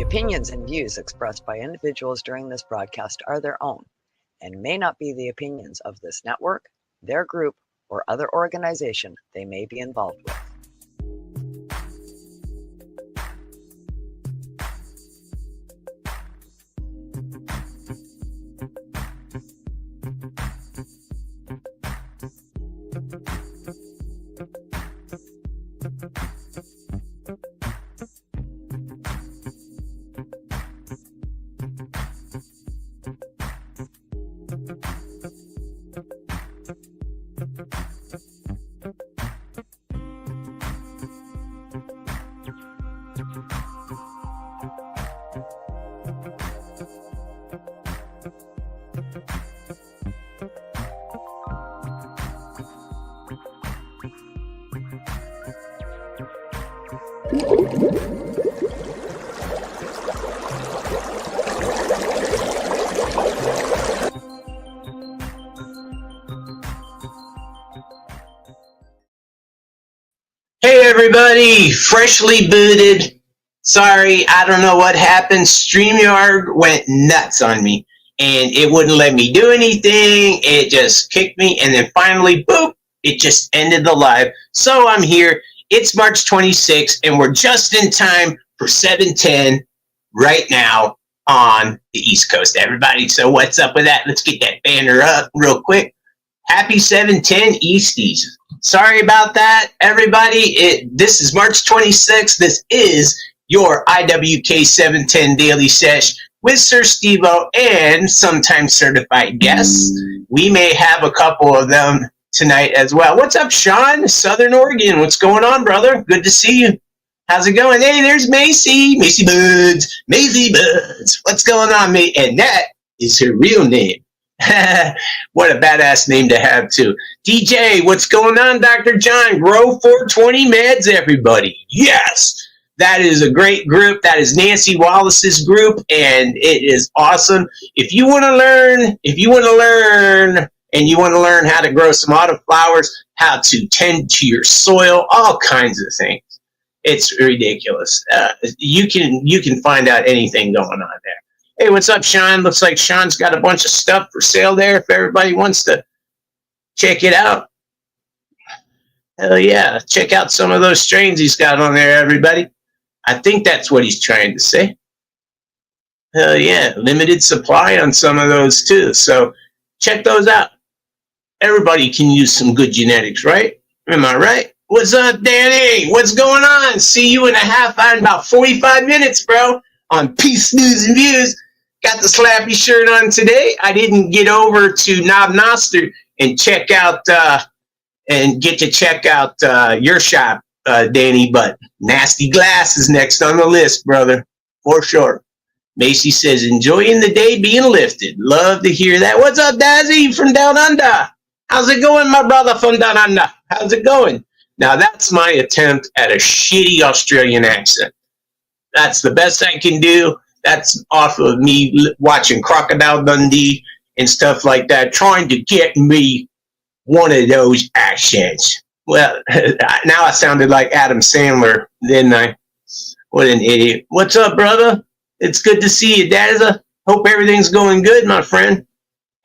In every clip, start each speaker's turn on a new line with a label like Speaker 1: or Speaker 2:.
Speaker 1: opinions and views expressed by individuals during this broadcast are their own and may not be the opinions of this network, their group, or other organization they may be involved with.
Speaker 2: Hey everybody, freshly booted. Sorry, I don't know what happened. StreamYard went nuts on me and it wouldn't let me do anything. It just kicked me and then finally, boop, it just ended the live. So I'm here. It's March 26th and we're just in time for 7:10 right now on the East Coast, everybody. So what's up with that? Let's get that banner up real quick. Happy 7:10 Easties. Sorry about that, everybody. This is March 26th. This is your IWK 710 Daily Sesh with Siir Steveo and sometimes certified guests. We may have a couple of them tonight as well. What's up, Sean? Southern Oregon. What's going on, brother? Good to see you. How's it going? Hey, there's Macy. Macy Buds. Macy Buds. What's going on, mate? And that is her real name. What a badass name to have too. DJ, what's going on? Dr. John, Grow 420 Meds, everybody. Yes, that is a great group. That is Nancy Wallace's group, and it is awesome. If you want to learn, and you want to learn how to grow some autoflowers, how to tend to your soil, all kinds of things. It's ridiculous. You can find out anything going on there. Hey, what's up, Sean? Looks like Sean's got a bunch of stuff for sale there if everybody wants to check it out. Hell yeah. Check out some of those strains he's got on there, everybody. I think that's what he's trying to say. Hell yeah. Limited supply on some of those too. So check those out. Everybody can use some good genetics, right? Am I right? What's up, Danny? What's going on? See you in a half hour, in about 45 minutes, bro, on Peace, News, and Views. Got the Slappy shirt on today. I didn't get over to Knob Noster and check out your shop, Danny, but Nasty Glass is next on the list, brother, for sure. Macy says, enjoying the day being lifted. Love to hear that. What's up, Dazzy from down under? How's it going, my brother from down under? How's it going? Now, that's my attempt at a shitty Australian accent. That's the best I can do. That's off of me watching Crocodile Dundee and stuff like that, trying to get me one of those accents. Well, now I sounded like Adam Sandler, didn't I? What an idiot. What's up, brother? It's good to see you, Dazza. Hope everything's going good, my friend.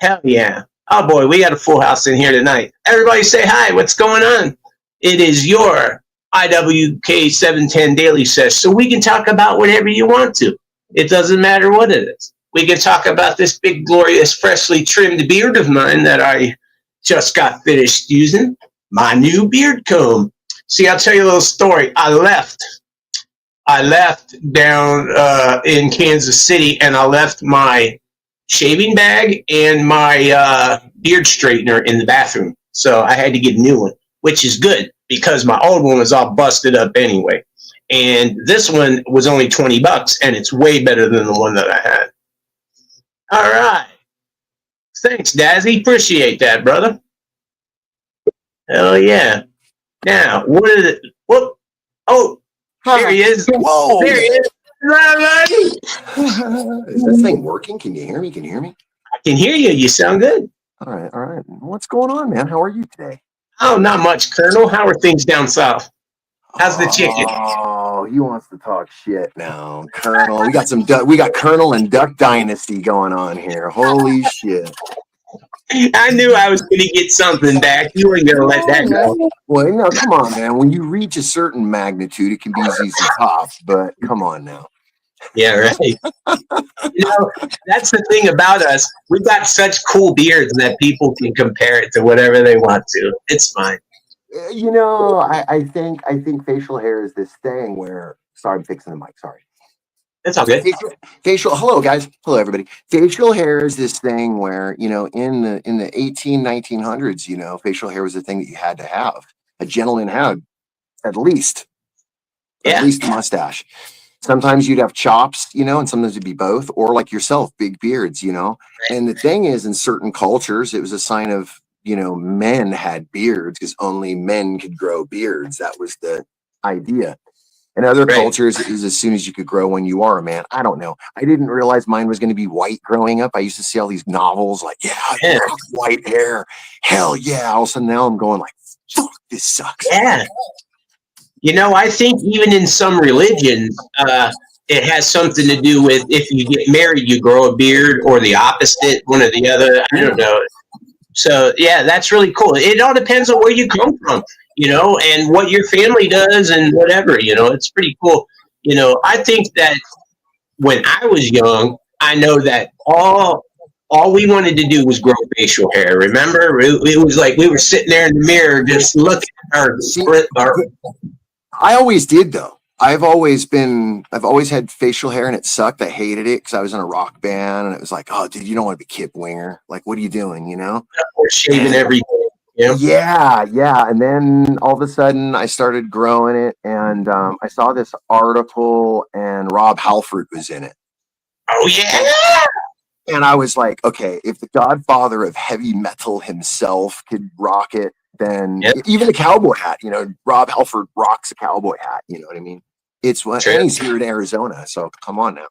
Speaker 2: Hell yeah. Oh, boy, we got a full house in here tonight. Everybody say hi. What's going on? It is your IWK 710 Daily Sesh, so we can talk about whatever you want to. It doesn't matter what it is. We can talk about this big, glorious, freshly trimmed beard of mine that I just got finished using. My new beard comb. See, I'll tell you a little story. I left down in Kansas City, and I left my shaving bag and my beard straightener in the bathroom. So I had to get a new one, which is good because my old one was all busted up anyway. And this one was only $20, and it's way better than the one that I had. All right. Thanks, Dazzy. Appreciate that, brother. Hell yeah. Now, what is it? Whoop. Oh, there he is.
Speaker 3: Whoa.
Speaker 2: There he is.
Speaker 3: Is this thing working? Can you hear me? Can you hear me?
Speaker 2: I can hear you. You sound good.
Speaker 3: All right. All right. What's going on, man? How are you today?
Speaker 2: Oh, not much, Colonel. How are things down south? How's the chicken?
Speaker 3: Oh, Oh, he wants to talk shit now, Colonel. We got Colonel and Duck Dynasty going on here. Holy shit!
Speaker 2: I knew I was going to get something back. You weren't going to let that go.
Speaker 3: Well, no, come on, man. When you reach a certain magnitude, it can be easy to top. But come on now.
Speaker 2: Yeah, right. That's the thing about us. We've got such cool beards that people can compare it to whatever they want to. It's fine.
Speaker 3: I think facial hair is this thing where. Sorry, I'm fixing the mic. Sorry.
Speaker 2: It's all good.
Speaker 3: Hello guys, hello everybody. Facial hair is this thing where, in the 1900s, facial hair was a thing that you had to have. A gentleman had at least
Speaker 2: Yeah.
Speaker 3: a mustache. Sometimes you'd have chops, and sometimes it'd be both, or like yourself, big beards, And the thing is, in certain cultures, it was a sign of, men had beards because only men could grow beards. That was the idea. In other cultures, it was as soon as you could grow when you are a man. I don't know. I didn't realize mine was going to be white growing up. I used to see all these novels like, white hair. Hell yeah. All of a sudden now I'm going like, fuck, this sucks.
Speaker 2: Yeah. I think even in some religions, it has something to do with if you get married, you grow a beard, or the opposite, one or the other. I don't know. So, yeah, that's really cool. It all depends on where you come from, and what your family does and whatever, it's pretty cool. I think that when I was young, I know that all we wanted to do was grow facial hair. Remember? It was like we were sitting there in the mirror just looking at our
Speaker 3: I always did, though. I've always had facial hair and it sucked. I hated it because I was in a rock band and it was like, oh, dude, you don't want to be Kip Winger. Like, what are you doing,
Speaker 2: Or shaving every day.
Speaker 3: Yeah. And then all of a sudden I started growing it and I saw this article and Rob Halford was in it.
Speaker 2: Oh, yeah.
Speaker 3: And I was like, okay, if the godfather of heavy metal himself could rock it, then even a cowboy hat, Rob Halford rocks a cowboy hat. You know what I mean? It's what he's here in Arizona. So come on now,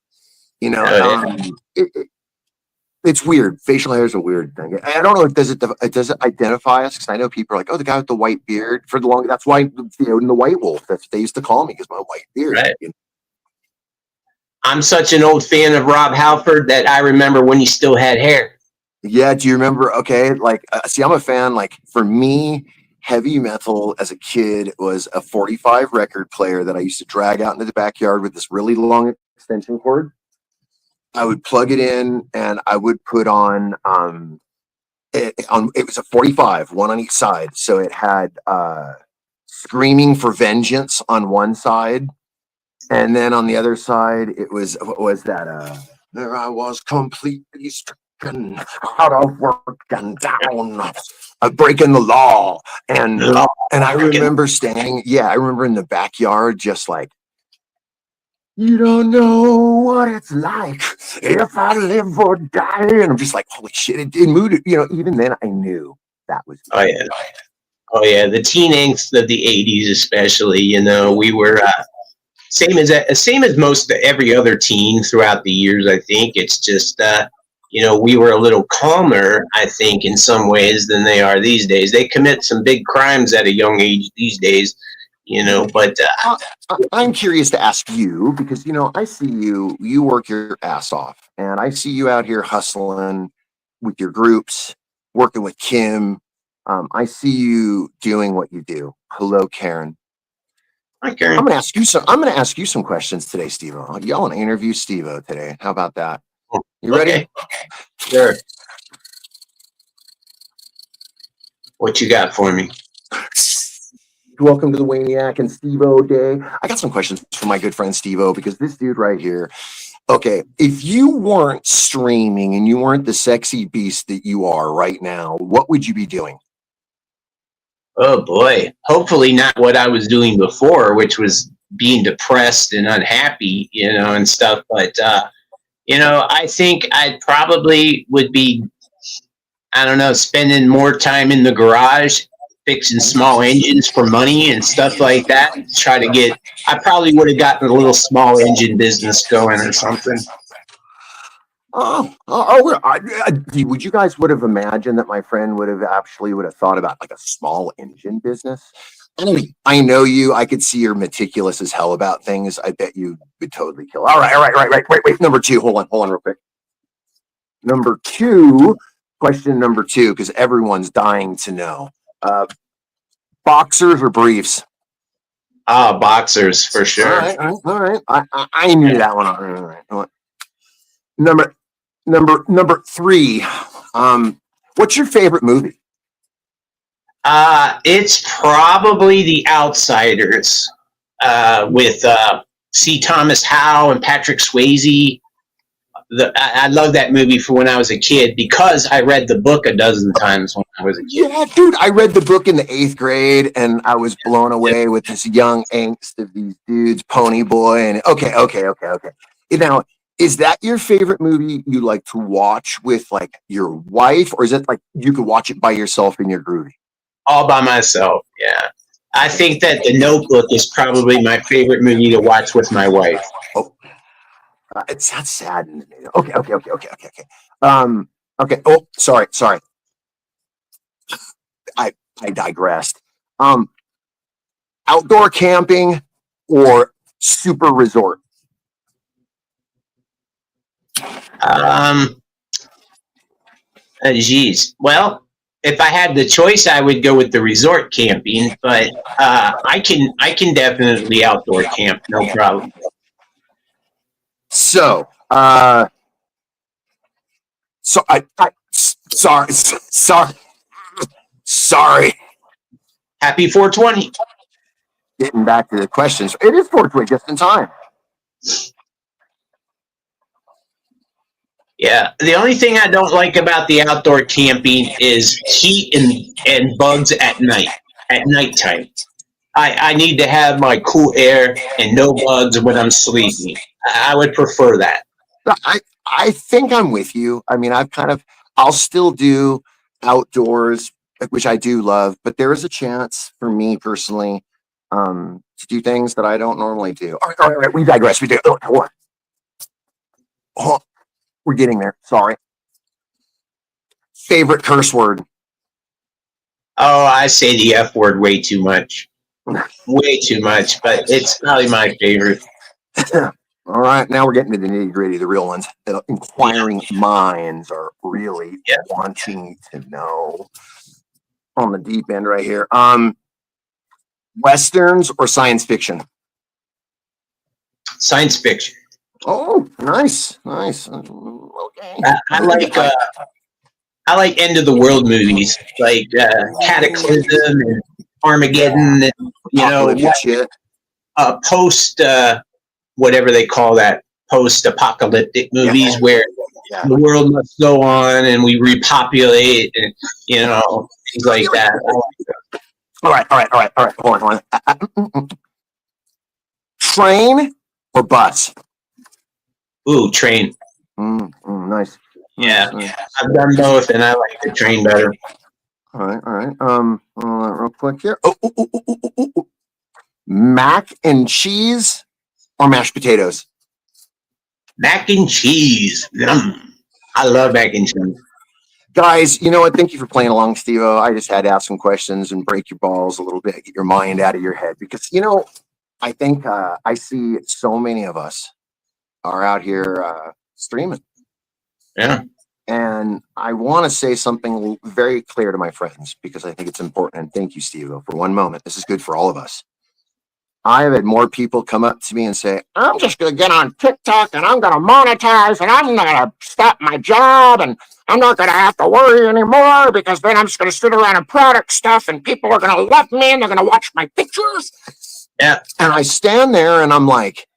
Speaker 3: it's weird. Facial hair is a weird thing. I don't know. Does it identify us? Because I know people are like, oh, the guy with the white beard. For the long, that's why in the White Wolf. That's what they used to call me because my white beard.
Speaker 2: Right. I'm such an old fan of Rob Halford that I remember when he still had hair.
Speaker 3: Yeah, do you remember? Okay, like, see, I'm a fan. Like, for me, heavy metal as a kid was a 45 record player that I used to drag out into the backyard with this really long extension cord. I would plug it in and I would put on, it was a 45, one on each side. So it had Screaming for Vengeance on one side. And then on the other side, it was, what was that? There I was completely stricken, out of work and down, breaking the law. And I remember I remember in the backyard, just like, you don't know what it's like if I live or die. And I'm just like, holy shit, it moved, even then I knew that was.
Speaker 2: Oh, yeah. Oh, yeah. The teen angst of the 80s, especially, we were same as most every other teen throughout the years. I think it's just, we were a little calmer, I think, in some ways than they are these days. They commit some big crimes at a young age these days. But
Speaker 3: I'm curious to ask you because, I see you work your ass off and I see you out here hustling with your groups, working with Kim. I see you doing what you do. Hello, Karen.
Speaker 2: Hi, Karen.
Speaker 3: I'm going to ask you some questions today, Steve-O. Y'all want to interview Steve-O today. How about that? You ready?
Speaker 2: Okay. Sure. What you got for me?
Speaker 3: Welcome to the Waniac and Steve-O Day. I got some questions for my good friend Steve-O because this dude right here. Okay, if you weren't streaming and you weren't the sexy beast that you are right now, what would you be doing?
Speaker 2: Oh boy, hopefully not what I was doing before, which was being depressed and unhappy, and stuff. But I think I probably would be, I don't know, spending more time in the garage fixing small engines for money and stuff like that. I probably would have gotten a little small engine business going or something.
Speaker 3: Would you guys would have imagined that my friend would have thought about like a small engine business? I know you. I could see you're meticulous as hell about things. I bet you would totally kill. All right. Wait. Number two. Hold on, real quick. Number two. Question number two, because everyone's dying to know. Boxers or briefs?
Speaker 2: Boxers for sure.
Speaker 3: All right. I knew that one. All right. Number three. What's your favorite movie?
Speaker 2: It's probably The Outsiders with C. Thomas Howell and Patrick Swayze. I love that movie for when I was a kid because I read the book a dozen times when I was a kid.
Speaker 3: Yeah, dude, I read the book in the 8th grade and I was blown away with this young angst of these dudes, Pony Boy, and okay. Now, is that your favorite movie you like to watch with like your wife, or is it like you could watch it by yourself in your groovy?
Speaker 2: All by myself, yeah. I think that The Notebook is probably my favorite movie to watch with my wife.
Speaker 3: Oh, it's not sad. Okay. Okay. Oh, sorry. I digressed. Outdoor camping or super resort?
Speaker 2: Geez. Well, if I had the choice, I would go with the resort camping, but I can definitely outdoor camp, no problem.
Speaker 3: So, sorry.
Speaker 2: Happy 420.
Speaker 3: Getting back to the questions, it is 420 just in time.
Speaker 2: Yeah, the only thing I don't like about the outdoor camping is heat and bugs at nighttime. I need to have my cool air and no bugs when I'm sleeping. I would prefer that.
Speaker 3: I think I'm with you. I mean, I'll still do outdoors, which I do love, but there is a chance for me personally to do things that I don't normally do. All right. We digress. We do. We're getting there. Sorry. Favorite curse word?
Speaker 2: Oh, I say the F word way too much. Way too much, but it's probably my favorite.
Speaker 3: All right, now we're getting to the nitty gritty, the real ones. The inquiring minds are really wanting to know on the deep end right here. Westerns or science fiction?
Speaker 2: Science fiction.
Speaker 3: Oh, nice. Okay.
Speaker 2: I like end of the world movies, like Cataclysm and Armageddon, and
Speaker 3: shit.
Speaker 2: Post whatever they call that, post-apocalyptic movies where the world must go on and we repopulate and things like that.
Speaker 3: All right. Hold on. Train or bus?
Speaker 2: Ooh, train.
Speaker 3: Nice.
Speaker 2: Yeah, I've done both, and I like the train better.
Speaker 3: All right. Real quick here. Oh. Mac and cheese or mashed potatoes?
Speaker 2: Mac and cheese. I love mac and cheese.
Speaker 3: Guys, you know what? Thank you for playing along, Steveo. I just had to ask some questions and break your balls a little bit, get your mind out of your head, because I think I see so many of us are out here streaming.
Speaker 2: Yeah.
Speaker 3: And I want to say something very clear to my friends because I think it's important. And thank you, Steveo, for one moment. This is good for all of us. I have had more people come up to me and say, I'm just going to get on TikTok and I'm going to monetize and I'm going to stop my job and I'm not going to have to worry anymore because then I'm just going to sit around and product stuff and people are going to love me and they're going to watch my pictures.
Speaker 2: Yeah.
Speaker 3: And I stand there and I'm like,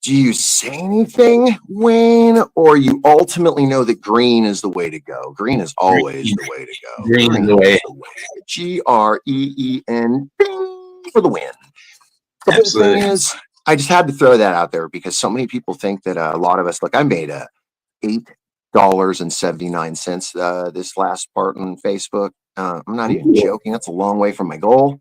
Speaker 3: do you say anything, Wayne, or you ultimately know that green is the way to go? Green is always the way to go.
Speaker 2: Green is the way.
Speaker 3: GREEN, ding, for the win. The
Speaker 2: Absolutely.
Speaker 3: whole thing is, I just had to throw that out there because so many people think that a lot of us, look, I made $8.79 this last part on Facebook. I'm not even joking. That's a long way from my goal.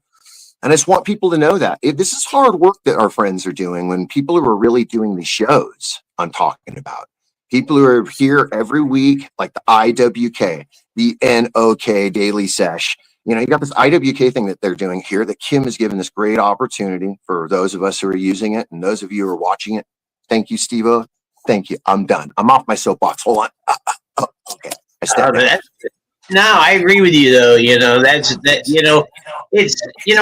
Speaker 3: And I just want people to know that this is hard work that our friends are doing when people who are really doing the shows I'm talking about. People who are here every week, like the IWK, the NOK Daily Sesh, You know, you got this IWK thing that they're doing here that Kim has given this great opportunity for those of us who are using it and those of you who are watching it. Thank you, Steve-O. Thank you. I'm done. I'm off my soapbox. Hold on. Okay. I stepped down.
Speaker 2: No, I agree with you though. You know, it's a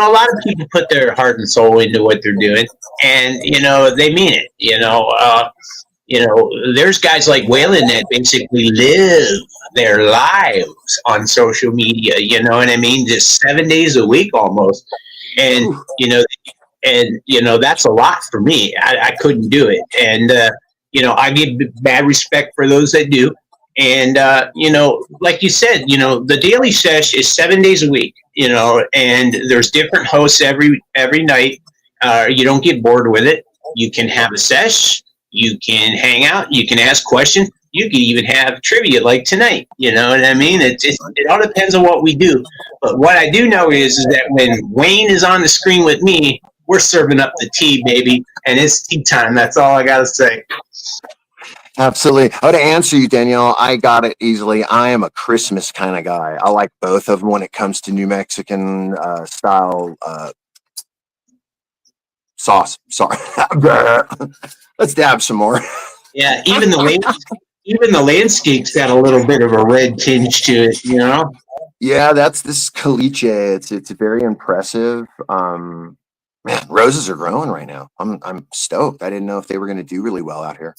Speaker 2: lot of people put their heart and soul into what they're doing, and they mean it. There's guys like Waylon that basically live their lives on social media. You know what I mean? Just 7 days a week almost, and that's a lot for me. I couldn't do it, and I give bad respect for those that do. And, like you said, the Daily Sesh is 7 days a week, and there's different hosts every night. You don't get bored with it. You can have a sesh. You can hang out. You can ask questions. You can even have trivia like tonight. You know what I mean? It all depends on what we do. But what I do know is that when Wayne is on the screen with me, we're serving up the tea, baby. And it's tea time. That's all I got to say.
Speaker 3: Absolutely. How to answer you, Danielle, I got it easily. I am a Christmas kind of guy. I like both of them when it comes to New Mexican style sauce. Sorry. Let's dab some more.
Speaker 2: Yeah, even the landscape's got a little bit of a red tinge to it,
Speaker 3: Yeah, that's this caliche. It's very impressive. Man, roses are growing right now. I'm stoked. I didn't know if they were going to do really well out here.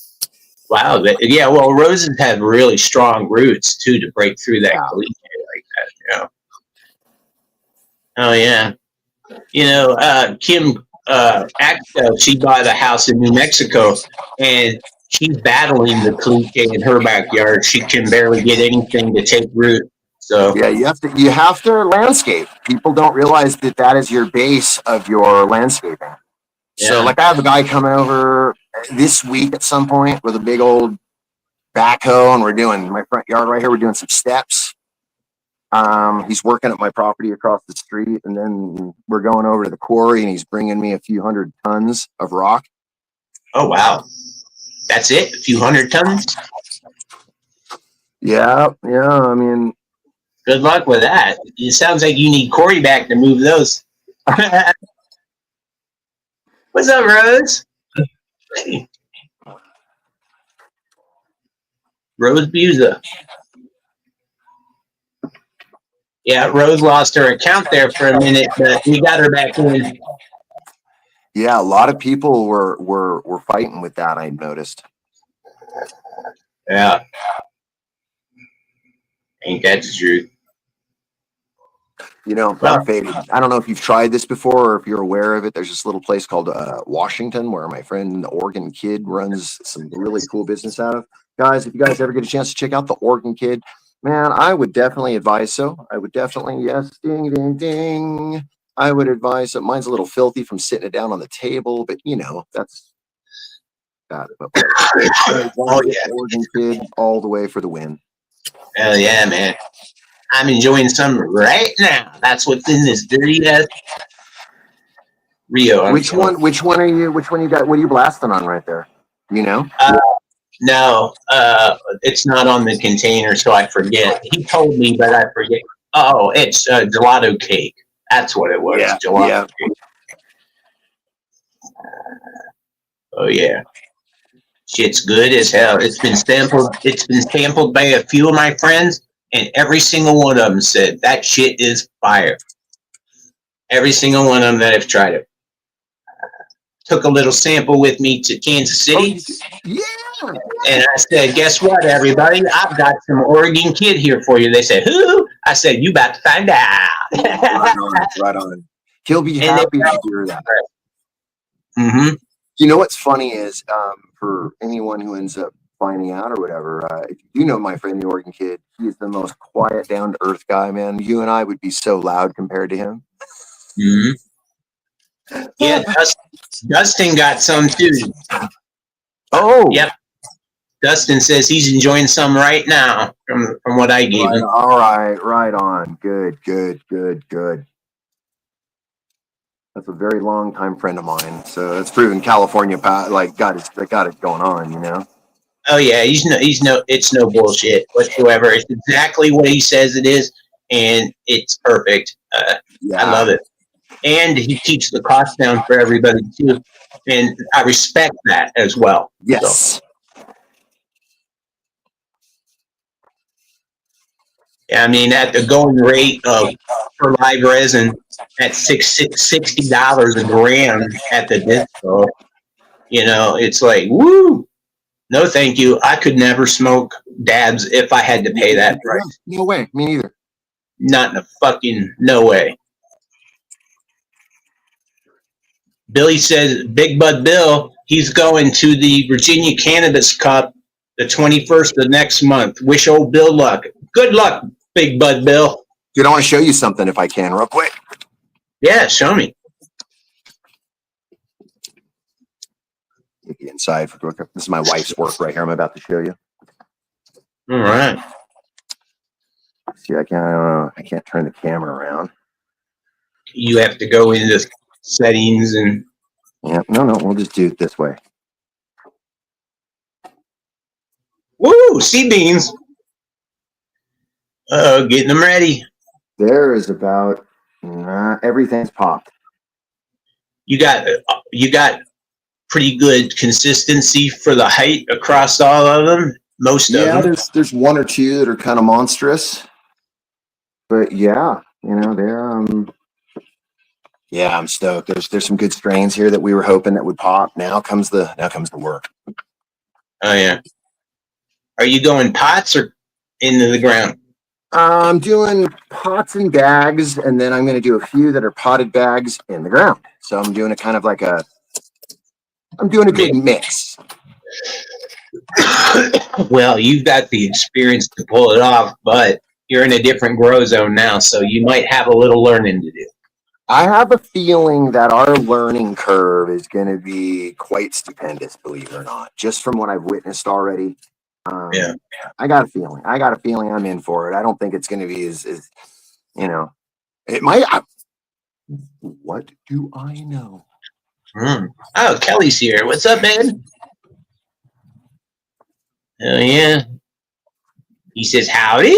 Speaker 2: Wow. Yeah, well, roses have really strong roots, too, to break through that caliche like that. Oh, yeah. Kim, she bought a house in New Mexico, and she's battling the caliche in her backyard. She can barely get anything to take root. So
Speaker 3: yeah, you have to landscape. People don't realize that is your base of your landscaping. Yeah. So, like, I have a guy coming over this week at some point with a big old backhoe, and we're doing my front yard right here. We're doing some steps. He's working at my property across the street, and then we're going over to the quarry, and he's bringing me a few hundred tons of rock.
Speaker 2: Oh, wow. That's it? A few hundred tons?
Speaker 3: Yeah. I mean,
Speaker 2: good luck with that. It sounds like you need Corey back to move those. What's up, Rose? Hey. Rose Buza. Yeah, Rose lost her account there for a minute, but we got her back in.
Speaker 3: Yeah, a lot of people were fighting with that, I noticed.
Speaker 2: Yeah. Ain't that the truth?
Speaker 3: I'm faded. I don't know if you've tried this before or if you're aware of it. There's this little place called Washington where my friend, the Oregon Kid, runs some really cool business out of. Guys, if you guys ever get a chance to check out the Oregon Kid, man, I would definitely advise so. I would definitely, yes, ding, ding, ding. I would advise so. Mine's a little filthy from sitting it down on the table, but, that's bad. Oh, yeah. Oregon Kid all the way for the win.
Speaker 2: Hell yeah, man. I'm enjoying some right now. That's what's in this dirty ass Rio.
Speaker 3: Which one you got? What are you blasting on right there?
Speaker 2: No, it's not on the container, so I forget. He told me, but I forget. Oh, it's gelato cake. That's what it was.
Speaker 3: Yeah,
Speaker 2: gelato cake. Oh yeah. Shit's good as hell. It's been sampled by a few of my friends, and every single one of them said that shit is fire. Every single one of them that have tried it. Took a little sample with me to Kansas City.
Speaker 3: Yeah.
Speaker 2: And I said, guess what, everybody? I've got some Oregon Kid here for you. They said, who? I said, you about to find out.
Speaker 3: Right on. He'll be happy to hear that.
Speaker 2: Mm-hmm.
Speaker 3: You know what's funny is for anyone who ends up finding out or whatever, if you know my friend, the Oregon Kid, he is the most quiet, down-to-earth guy, man. You and I would be so loud compared to him.
Speaker 2: Mm-hmm. Yeah, Dustin got some too.
Speaker 3: Oh.
Speaker 2: Yep. Dustin says he's enjoying some right now from what I gave him.
Speaker 3: All right on. Good. That's a very long time friend of mine. So it's proven California got it going on,
Speaker 2: Oh yeah, it's no bullshit whatsoever. It's exactly what he says it is, and it's perfect. I love it. And he keeps the cost down for everybody too. And I respect that as well.
Speaker 3: Yes.
Speaker 2: So, I mean, at the going rate of for live resin at $60 a gram at the disco, it's like, woo! No, thank you. I could never smoke dabs if I had to pay that price.
Speaker 3: No way. Me neither.
Speaker 2: Not in a fucking no way. Billy says, Big Bud Bill, he's going to the Virginia Cannabis Cup the 21st of next month. Wish old Bill luck. Good luck, Big Bud Bill.
Speaker 3: Dude, I want to show you something if I can, real quick.
Speaker 2: Yeah, show me.
Speaker 3: Get inside. This is my wife's work right here. I'm about to show you.
Speaker 2: All right.
Speaker 3: See, I can't turn the camera around.
Speaker 2: You have to go into settings and.
Speaker 3: Yeah, no, we'll just do it this way.
Speaker 2: Woo! Sea beans. Getting them ready.
Speaker 3: There is about everything's popped.
Speaker 2: You got pretty good consistency for the height across all of them. Most of them.
Speaker 3: There's one or two that are kind of monstrous, but yeah, they're yeah, I'm stoked. There's some good strains here that we were hoping that would pop. Now comes the work.
Speaker 2: Oh yeah. Are you going pots or into the ground?
Speaker 3: I'm doing pots and bags, and then I'm going to do a few that are potted bags in the ground. So I'm doing I'm doing a good mix.
Speaker 2: Well, you've got the experience to pull it off, but you're in a different grow zone now, so you might have a little learning to do.
Speaker 3: I have a feeling that our learning curve is going to be quite stupendous, believe it or not, just from what I've witnessed already.
Speaker 2: Yeah.
Speaker 3: I got a feeling I'm in for it. I don't think it's going to be as it might. What do I know?
Speaker 2: Oh, Kelly's here. What's up, man? Oh, yeah. He says, howdy.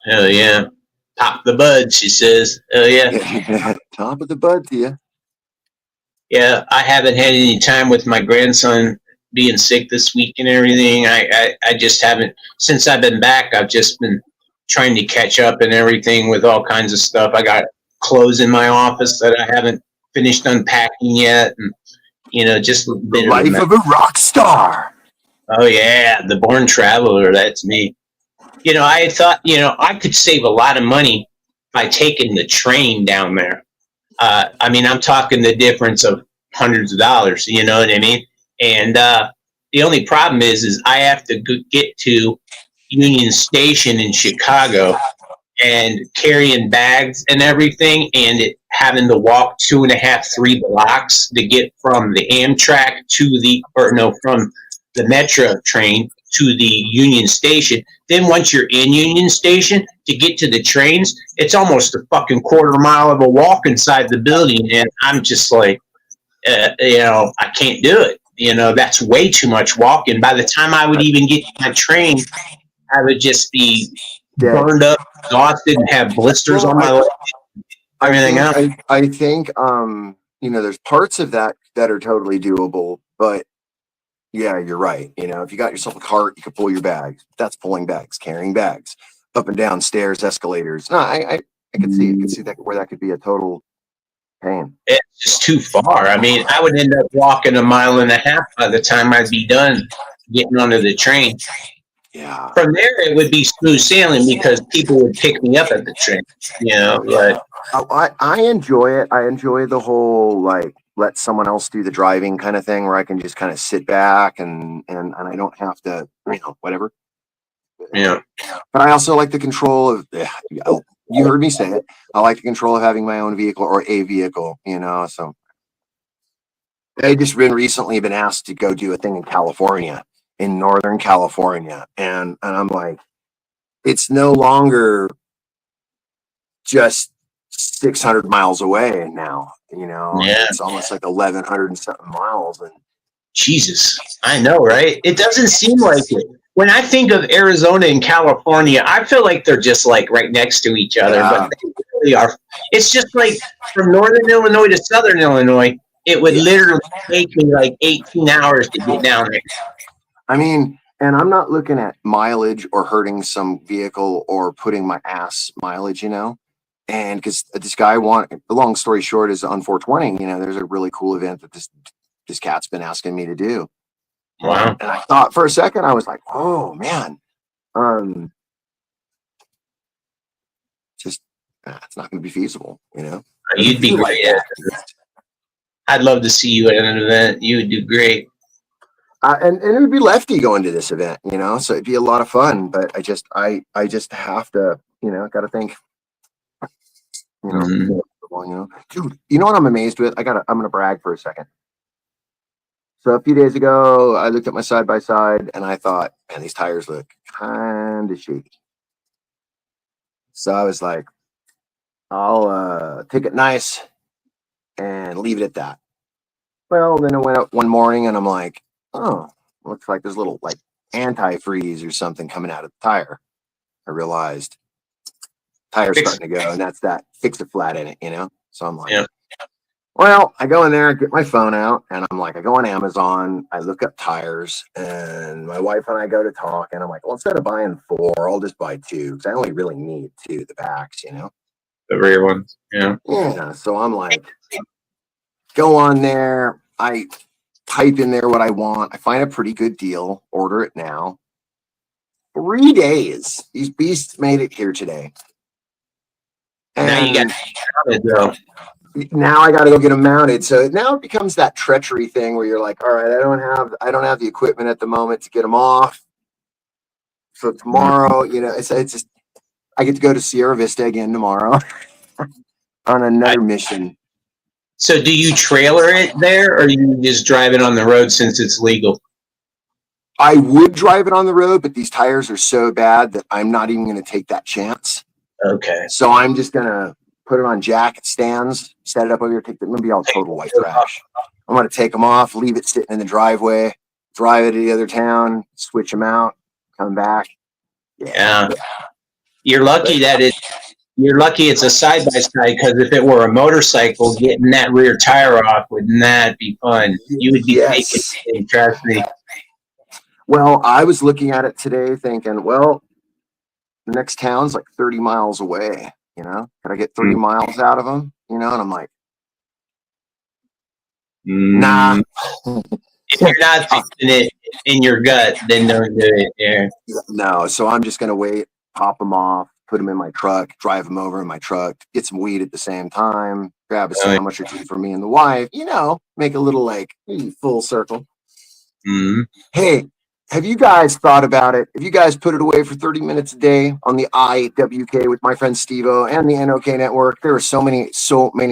Speaker 2: Hell yeah. Pop the bud, she says. Oh, yeah.
Speaker 3: Top of the bud to you.
Speaker 2: Yeah, I haven't had any time with my grandson being sick this week and everything. I just haven't. Since I've been back, I've just been trying to catch up and everything with all kinds of stuff. I got clothes in my office that I haven't finished unpacking yet. And, just a bit
Speaker 3: the life of a rock star.
Speaker 2: Oh, yeah, the born traveler. That's me. I thought, I could save a lot of money by taking the train down there. I mean, I'm talking the difference of hundreds of dollars, you know what I mean? And the only problem is I have to get to Union Station in Chicago and carrying bags and everything, and having to walk 2.5-3 blocks to get from the Amtrak from the Metro train to the Union Station. Then once you're in Union Station, to get to the trains, it's almost a fucking quarter mile of a walk inside the building, and I'm just like, I can't do it. That's way too much walking. By the time I would even get to my train, I would just be burned up, exhausted, and have blisters on my legs. Everything else.
Speaker 3: I think there's parts of that are totally doable, but yeah, you're right. If you got yourself a cart, you could pull your bags. That's pulling bags, carrying bags up and down stairs, escalators. No, I could see it. I could see that where that could be a total pain.
Speaker 2: It's just too far. I mean, I would end up walking 1.5 miles by the time I'd be done getting onto the train.
Speaker 3: Yeah.
Speaker 2: From there, it would be smooth sailing because people would pick me up at the train. But
Speaker 3: I enjoy it. I enjoy the whole let someone else do the driving kind of thing, where I can just kind of sit back and I don't have to, whatever.
Speaker 2: Yeah.
Speaker 3: But I also like the control of. You heard me say it. I like the control of having my own vehicle or a vehicle. So I just recently been asked to go do a thing in California, in Northern California, and I'm like, it's no longer just 600 miles away now.
Speaker 2: Yeah.
Speaker 3: It's almost like 1,100 and something miles. And
Speaker 2: Jesus, I know, right? It doesn't seem like it. when I think of Arizona and California, I feel like they're just like right next to each other,
Speaker 3: Yeah.
Speaker 2: but they really are. It's just like from northern Illinois to southern Illinois, it would
Speaker 3: Yeah.
Speaker 2: literally take me like 18 hours to get down there.
Speaker 3: I mean, and I'm not looking at mileage or hurting some vehicle or putting my ass mileage, you know. And because this guy the long story short is on 420, you know, there's a really cool event that this cat's been asking me to do.
Speaker 2: Wow.
Speaker 3: And I thought for a second, I was like, oh man, just it's not going to be feasible, you know.
Speaker 2: You'd be great at it. I'd love to see you at an event. You would do great.
Speaker 3: And it would be Lefty going to this event, you know, so it'd be a lot of fun. But I just have to, you know, got to think, you know, dude. You know what I'm amazed with? I'm gonna brag for a second. So a few days ago, I looked at my side by side and I thought, man, these tires look kind of shaky. So I was like, I'll take it nice and leave it at that. Well, then I went up one morning and I'm like, oh, looks like there's a little like antifreeze or something coming out of the tire. I realized tire's starting to go, and that's that fix a flat in it, you know? So I'm like,
Speaker 2: Yeah.
Speaker 3: Well, I go in there, I get my phone out, and I'm like, I go on Amazon, I look up tires, and my wife and I go to talk, and I'm like, well, instead of buying 4, I'll just buy 2, because I only really need 2, the backs, you know?
Speaker 2: The rear ones, yeah.
Speaker 3: Yeah, so I'm like, go on there, I type in there what I want, I find a pretty good deal, order it now. 3 days, these beasts made it here today. And
Speaker 2: now you got it, though.
Speaker 3: Now I got to go get them mounted. So now it becomes that treachery thing where you're like, all right, I don't have the equipment at the moment to get them off. So tomorrow, you know, it's just I get to go to Sierra Vista again tomorrow on another mission.
Speaker 2: So do you trailer it there, or you just drive it on the road since it's legal?
Speaker 3: I would drive it on the road, but these tires are so bad that I'm not even going to take that chance.
Speaker 2: Okay.
Speaker 3: So I'm just going to put it on jacket stands, set it up over here, take them. Maybe all total white trash. I'm going to take them off, leave it sitting in the driveway, drive it to the other town, switch them out, come back.
Speaker 2: Yeah. You're lucky it's a side by side, because if it were a motorcycle, getting that rear tire off wouldn't that be fun? You would be taking, trust me.
Speaker 3: Well, I was looking at it today thinking, well, the next town's like 30 miles away, you know? Can I get 30 miles out of them? You know, and I'm like, nah.
Speaker 2: If you're not fixing it in your gut, then don't do it. Yeah.
Speaker 3: No, so I'm just gonna wait, pop them off, put them in my truck, drive them over in my truck, get some weed at the same time, grab a sandwich or 2 for me and the wife, you know, make a little like full circle.
Speaker 2: Mm-hmm.
Speaker 3: Hey, have you guys thought about it? If you guys put it away for 30 minutes a day on the IWK with my friend Steveo and the NOK network, there are so many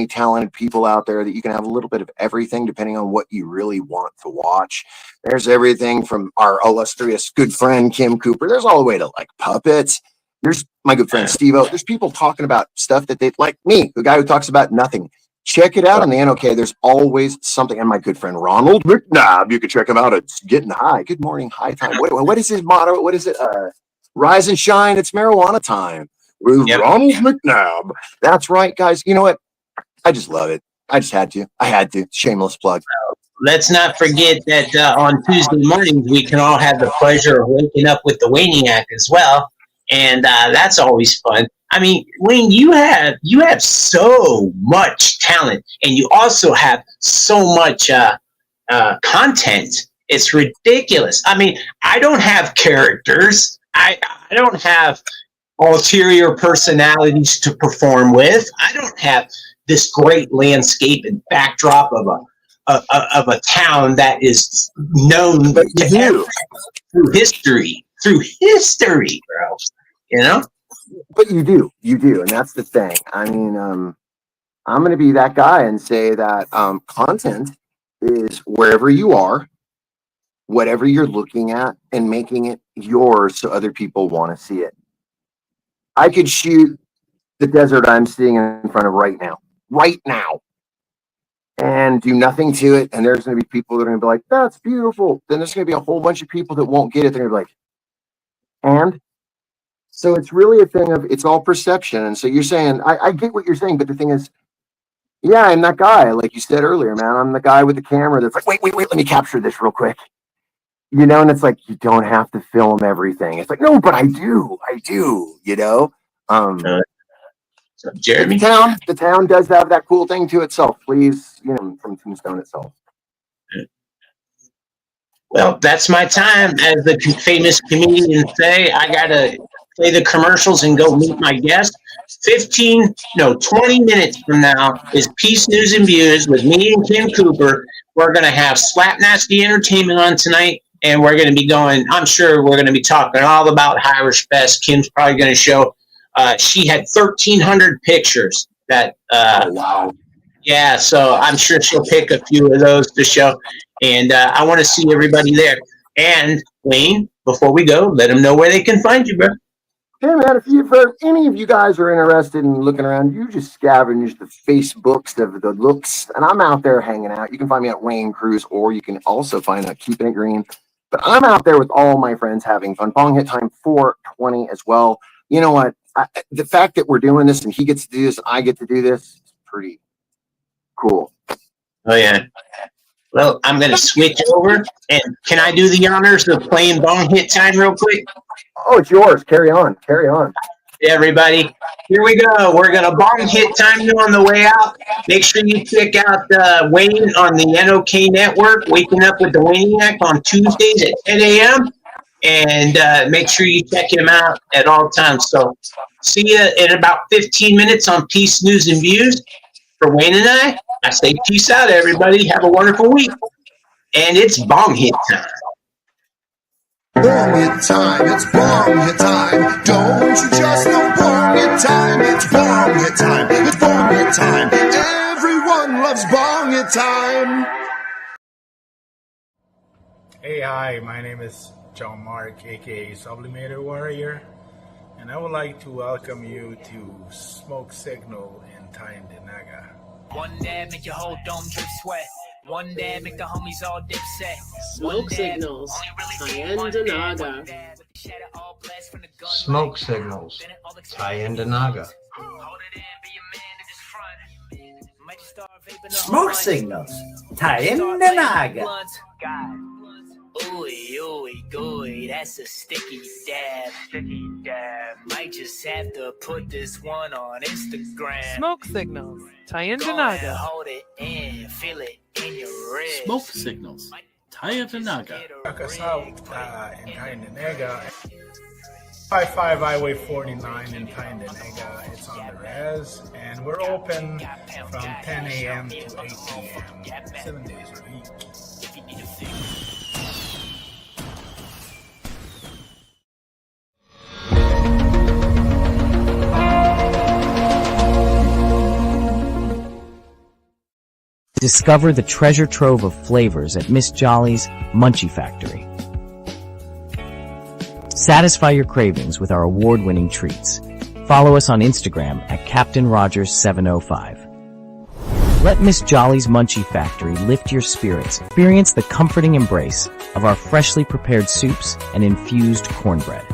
Speaker 3: talented people out there that you can have a little bit of everything depending on what you really want to watch. There's everything from our illustrious good friend Kim Cooper. There's all the way to like puppets. There's my good friend Steveo. There's people talking about stuff that they like me, the guy who talks about nothing. Check it out on the NOK. There's always something. And my good friend Ronald McNabb, you can check him out. It's Getting High. Good morning, high time. What is his motto? What is it? Rise and shine. It's marijuana time with Ronald McNabb. That's right, guys. You know what? I just love it. I just had to. I had to. Shameless plug.
Speaker 2: Let's not forget that on Tuesday mornings, we can all have the pleasure of waking up with the Waniac as well. And that's always fun. I mean, Wayne, you have so much talent, and you also have so much content. It's ridiculous. I mean, I don't have characters. I don't have ulterior personalities to perform with. I don't have this great landscape and backdrop of a town that is known through history, bro. You know?
Speaker 3: But you do, and that's the thing. I mean, I'm going to be that guy and say that content is wherever you are, whatever you're looking at, and making it yours so other people want to see it. I could shoot the desert I'm seeing in front of right now, and do nothing to it, and there's going to be people that are going to be like, that's beautiful. Then there's going to be a whole bunch of people that won't get it. They're going to be like, And so it's really a thing of, it's all perception. And so you're saying, I get what you're saying, but the thing is, yeah, I'm that guy, like you said earlier, man. I'm the guy with the camera that's like, wait, let me capture this real quick. You know, and it's like, you don't have to film everything. It's like, no, but I do, you know?
Speaker 2: So Jeremy?
Speaker 3: The town does have that cool thing to itself, please, you know, from Tombstone itself.
Speaker 2: Well, that's my time. As the famous comedians say, I got to play the commercials and go meet my guest. 20 minutes from now is Peace News and Views with me and Kim Cooper. We're going to have Slap Nasty Entertainment on tonight, and we're going to be going, I'm sure we're going to be talking all about Irish Fest. Kim's probably going to show, she had 1,300 pictures that,
Speaker 3: wow.
Speaker 2: Yeah, so I'm sure she'll pick a few of those to show. And I want to see everybody there. And Wayne, before we go, let them know where they can find you, bro.
Speaker 3: Hey, man, if any of you guys are interested in looking around, you just scavenge the Facebooks of the looks. And I'm out there hanging out. You can find me at Wayne Cruz, or you can also find out Keeping It Green. But I'm out there with all my friends having fun. Bong Hit Time 420 as well. You know what? The fact that we're doing this and he gets to do this, I get to do this, is pretty cool.
Speaker 2: Oh, yeah. Well, I'm going to switch over. And can I do the honors of playing Bong Hit Time real quick?
Speaker 3: Oh, it's yours. Carry on.
Speaker 2: Everybody, here we go. We're going to Bong Hit Time you on the way out. Make sure you check out Wayne on the NOK Network, Waking Up with the Wayniac on Tuesdays at 10 a.m. And make sure you check him out at all times. So see you in about 15 minutes on Peace News and Views. For Wayne and I say peace out, everybody. Have a wonderful week. And it's Bong Hit Time.
Speaker 4: Bong Hit Time, it's Bong Hit Time. Don't you just know Bong Hit Time? It's Bong Hit Time, it's Bong Hit Time. Everyone loves Bong Hit Time.
Speaker 5: Hey, hi, my name is John Mark, aka Sublimator Warrior, and I would like to welcome you to Smoke Signal in Tyndinaga.
Speaker 6: One dab make your whole dome drip sweat. One dab make the homies all dip set.
Speaker 7: Smoke Signals, Tyndinaga.
Speaker 8: Smoke Signals, Tyndinaga.
Speaker 9: Smoke Signals, Tyndinaga.
Speaker 6: Ooey, ooey, gooey, that's a sticky dab. Might just have to put this one on Instagram.
Speaker 10: Smoke Signals, Tyndinaga.
Speaker 6: Hold it in, feel it in your wrist.
Speaker 7: Smoke Signals, Tyndinaga.
Speaker 5: Check us out in Tyndinaga. 55 Highway 49 in Tyndinaga. It's on the res, and we're open from 10 a.m. to 8 p.m. 7 days a week.
Speaker 6: If you need a fix.
Speaker 11: Discover the treasure trove of flavors at Miss Jolly's Munchie Factory. Satisfy your cravings with our award-winning treats. Follow us on Instagram at Captain Rogers 705. Let Miss Jolly's Munchie Factory lift your spirits. Experience the comforting embrace of our freshly prepared soups and infused cornbread.